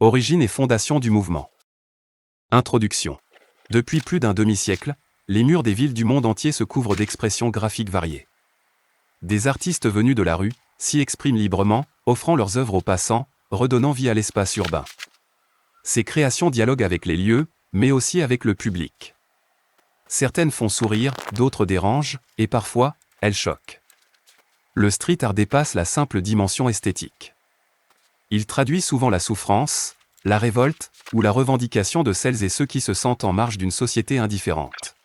Origine et fondation du mouvement. Introduction. Depuis plus d'un demi-siècle, les murs des villes du monde entier se couvrent d'expressions graphiques variées. Des artistes venus de la rue s'y expriment librement, offrant leurs œuvres aux passants, redonnant vie à l'espace urbain. Ces créations dialoguent avec les lieux, mais aussi avec le public. Certaines font sourire, d'autres dérangent, et parfois, elles choquent. Le street art dépasse la simple dimension esthétique. Il traduit souvent la souffrance, la révolte, ou la revendication de celles et ceux qui se sentent en marge d'une société indifférente.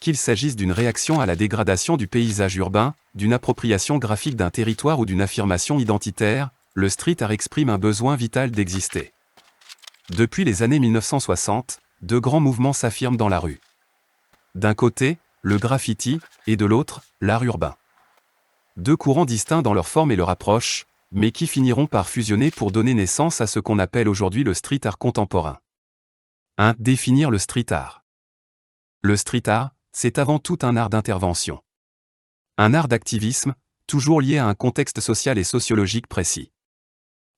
Qu'il s'agisse d'une réaction à la dégradation du paysage urbain, d'une appropriation graphique d'un territoire ou d'une affirmation identitaire, le street art exprime un besoin vital d'exister. Depuis les années 1960, deux grands mouvements s'affirment dans la rue. D'un côté, le graffiti, et de l'autre, l'art urbain. Deux courants distincts dans leur forme et leur approche, mais qui finiront par fusionner pour donner naissance à ce qu'on appelle aujourd'hui le street art contemporain. 1. Définir le street art. Le street art, c'est avant tout un art d'intervention. Un art d'activisme, toujours lié à un contexte social et sociologique précis.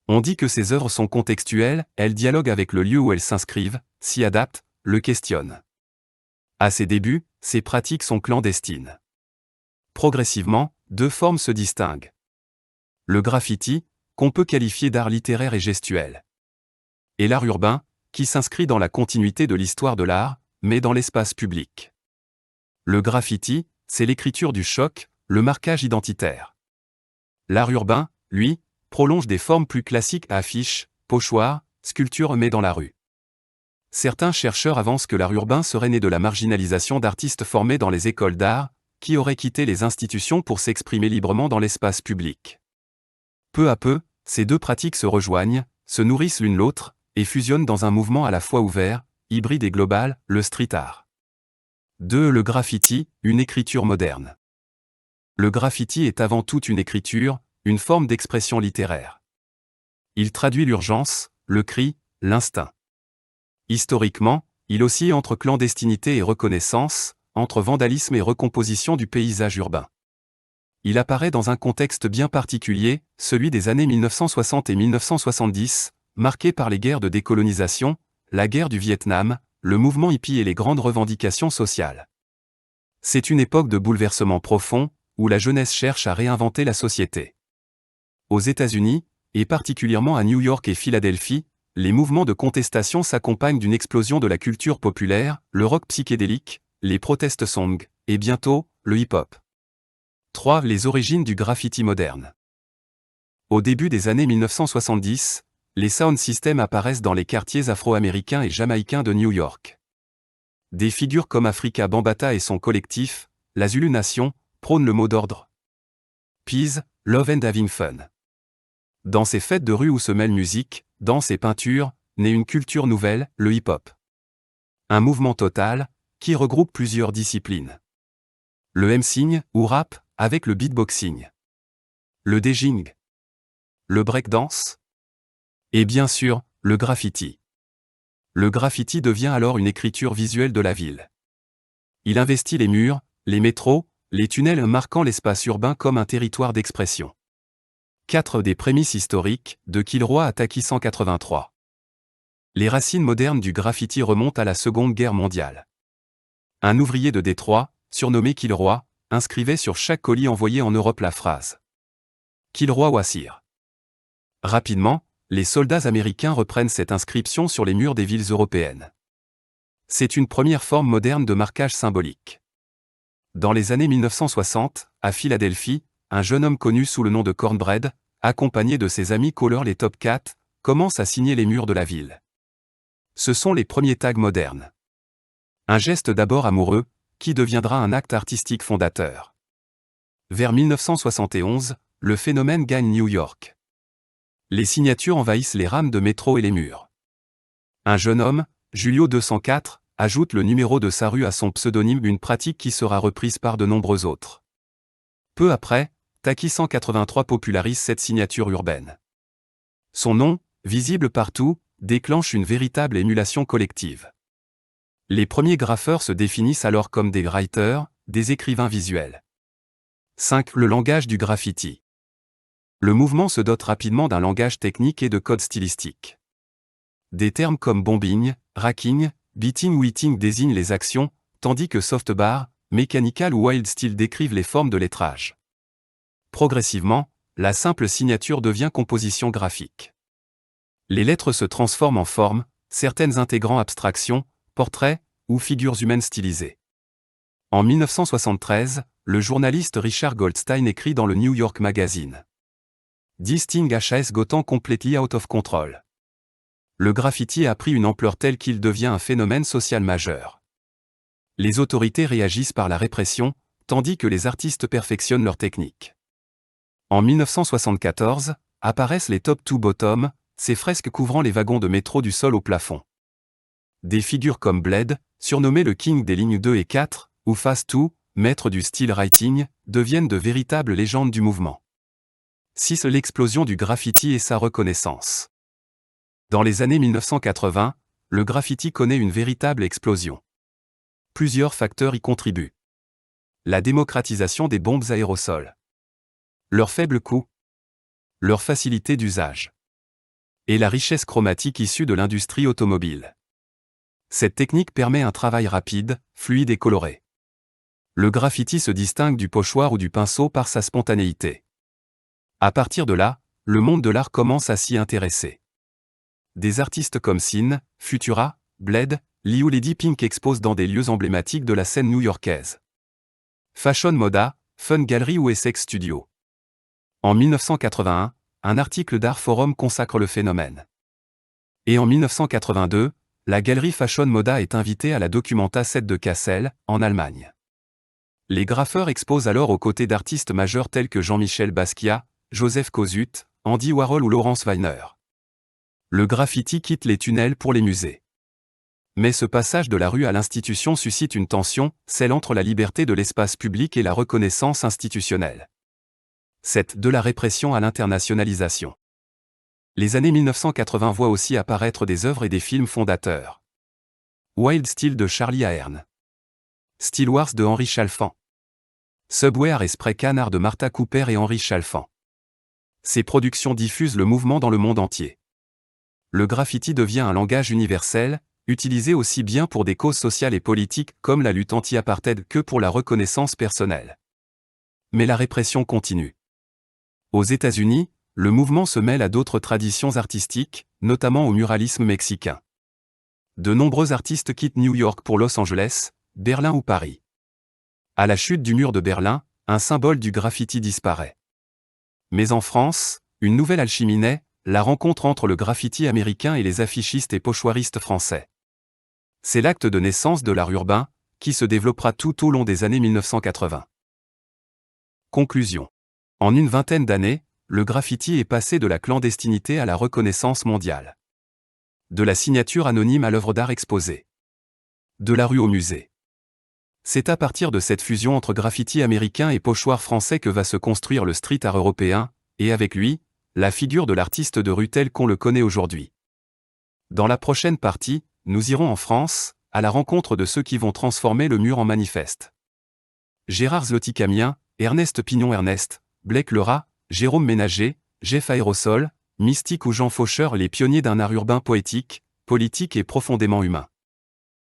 On dit que ces œuvres sont contextuelles, elles dialoguent avec le lieu où elles s'inscrivent, s'y adaptent, le questionnent. À ses débuts, ces pratiques sont clandestines. Progressivement, deux formes se distinguent. Le graffiti, qu'on peut qualifier d'art littéraire et gestuel. Et l'art urbain, qui s'inscrit dans la continuité de l'histoire de l'art, mais dans l'espace public. Le graffiti, c'est l'écriture du choc, le marquage identitaire. L'art urbain, lui, prolonge des formes plus classiques à affiches, pochoirs, sculptures mais dans la rue. Certains chercheurs avancent que l'art urbain serait né de la marginalisation d'artistes formés dans les écoles d'art, qui auraient quitté les institutions pour s'exprimer librement dans l'espace public. Peu à peu, ces deux pratiques se rejoignent, se nourrissent l'une l'autre, et fusionnent dans un mouvement à la fois ouvert, hybride et global, le street art. 2. Le graffiti, une écriture moderne. Le graffiti est avant tout une écriture, une forme d'expression littéraire. Il traduit l'urgence, le cri, l'instinct. Historiquement, il oscille entre clandestinité et reconnaissance, entre vandalisme et recomposition du paysage urbain. Il apparaît dans un contexte bien particulier, celui des années 1960 et 1970, marqué par les guerres de décolonisation, la guerre du Vietnam, le mouvement hippie et les grandes revendications sociales. C'est une époque de bouleversement profond, où la jeunesse cherche à réinventer la société. Aux États-Unis, et particulièrement à New York et Philadelphie, les mouvements de contestation s'accompagnent d'une explosion de la culture populaire, le rock psychédélique, les protest songs, et bientôt, le hip-hop. 3. Les origines du graffiti moderne. Au début des années 1970, les sound systems apparaissent dans les quartiers afro-américains et jamaïcains de New York. Des figures comme Afrika Bambaataa et son collectif, la Zulu Nation, prônent le mot d'ordre. Peace, Love and Having Fun. Dans ces fêtes de rue où se mêlent musique, danse et peinture, naît une culture nouvelle, le hip-hop. Un mouvement total, qui regroupe plusieurs disciplines. Le MCing, ou rap, avec le beatboxing. Le DJing. Le breakdance. Et bien sûr, le graffiti. Le graffiti devient alors une écriture visuelle de la ville. Il investit les murs, les métros, les tunnels marquant l'espace urbain comme un territoire d'expression. 4 des prémices historiques, de Kilroy à Taki 183. Les racines modernes du graffiti remontent à la Seconde Guerre mondiale. Un ouvrier de Détroit, surnommé Kilroy, inscrivait sur chaque colis envoyé en Europe la phrase « Kilroy Wasir ». Rapidement, les soldats américains reprennent cette inscription sur les murs des villes européennes. C'est une première forme moderne de marquage symbolique. Dans les années 1960, à Philadelphie, un jeune homme connu sous le nom de Cornbread, accompagné de ses amis colleurs les Top Cat, commence à signer les murs de la ville. Ce sont les premiers tags modernes. Un geste d'abord amoureux, qui deviendra un acte artistique fondateur. Vers 1971, le phénomène gagne New York. Les signatures envahissent les rames de métro et les murs. Un jeune homme, Julio 204, ajoute le numéro de sa rue à son pseudonyme, une pratique qui sera reprise par de nombreux autres. Peu après, Taki 183 popularise cette signature urbaine. Son nom, visible partout, déclenche une véritable émulation collective. Les premiers graffeurs se définissent alors comme des writers, des écrivains visuels. 5. Le langage du graffiti. Le mouvement se dote rapidement d'un langage technique et de codes stylistiques. Des termes comme bombing, racking, beating ou hitting désignent les actions, tandis que softbar, mechanical ou wild style décrivent les formes de lettrage. Progressivement, la simple signature devient composition graphique. Les lettres se transforment en formes, certaines intégrant abstractions, portraits ou figures humaines stylisées. En 1973, le journaliste Richard Goldstein écrit dans le New York Magazine. This thing has gotten completely out of control. Le graffiti a pris une ampleur telle qu'il devient un phénomène social majeur. Les autorités réagissent par la répression, tandis que les artistes perfectionnent leur technique. En 1974, apparaissent les top to bottom, ces fresques couvrant les wagons de métro du sol au plafond. Des figures comme Bled, surnommé le king des lignes 2 et 4, ou Fast 2, maître du style writing, deviennent de véritables légendes du mouvement. 6. L'explosion du graffiti et sa reconnaissance. Dans les années 1980, le graffiti connaît une véritable explosion. Plusieurs facteurs y contribuent. La démocratisation des bombes aérosols. Leur faible coût. Leur facilité d'usage. Et la richesse chromatique issue de l'industrie automobile. Cette technique permet un travail rapide, fluide et coloré. Le graffiti se distingue du pochoir ou du pinceau par sa spontanéité. À partir de là, le monde de l'art commence à s'y intéresser. Des artistes comme Sin, Futura, Bled, Lee ou Lady Pink exposent dans des lieux emblématiques de la scène new-yorkaise. Fashion Moda, Fun Gallery ou Essex Studio. En 1981, un article d'Art Forum consacre le phénomène. Et en 1982, la galerie Fashion Moda est invitée à la Documenta 7 de Kassel, en Allemagne. Les graffeurs exposent alors aux côtés d'artistes majeurs tels que Jean-Michel Basquiat, Joseph Kosuth, Andy Warhol ou Lawrence Weiner. Le graffiti quitte les tunnels pour les musées. Mais ce passage de la rue à l'institution suscite une tension, celle entre la liberté de l'espace public et la reconnaissance institutionnelle. 7. De la répression à l'internationalisation. Les années 1980 voient aussi apparaître des œuvres et des films fondateurs. Wild Style de Charlie Ahern. Style Wars de Henri Chalfant. Subway Art et Spray Can Art de Martha Cooper et Henri Chalfant. Ces productions diffusent le mouvement dans le monde entier. Le graffiti devient un langage universel, utilisé aussi bien pour des causes sociales et politiques comme la lutte anti-apartheid que pour la reconnaissance personnelle. Mais la répression continue. Aux États-Unis, le mouvement se mêle à d'autres traditions artistiques, notamment au muralisme mexicain. De nombreux artistes quittent New York pour Los Angeles, Berlin ou Paris. À la chute du mur de Berlin, un symbole du graffiti disparaît. Mais en France, une nouvelle alchimie naît, la rencontre entre le graffiti américain et les affichistes et pochoiristes français. C'est l'acte de naissance de l'art urbain, qui se développera tout au long des années 1980. Conclusion. En une vingtaine d'années, le graffiti est passé de la clandestinité à la reconnaissance mondiale. De la signature anonyme à l'œuvre d'art exposée. De la rue au musée. C'est à partir de cette fusion entre graffiti américain et pochoir français que va se construire le street art européen, et avec lui, la figure de l'artiste de rue tel qu'on le connaît aujourd'hui. Dans la prochaine partie, nous irons en France, à la rencontre de ceux qui vont transformer le mur en manifeste. Gérard Zloty-Camien, Ernest Pignon-Ernest, Blake Lerat, Jérôme Ménager, Jeff Aérosol, Mystique ou Jean Faucheur, les pionniers d'un art urbain poétique, politique et profondément humain.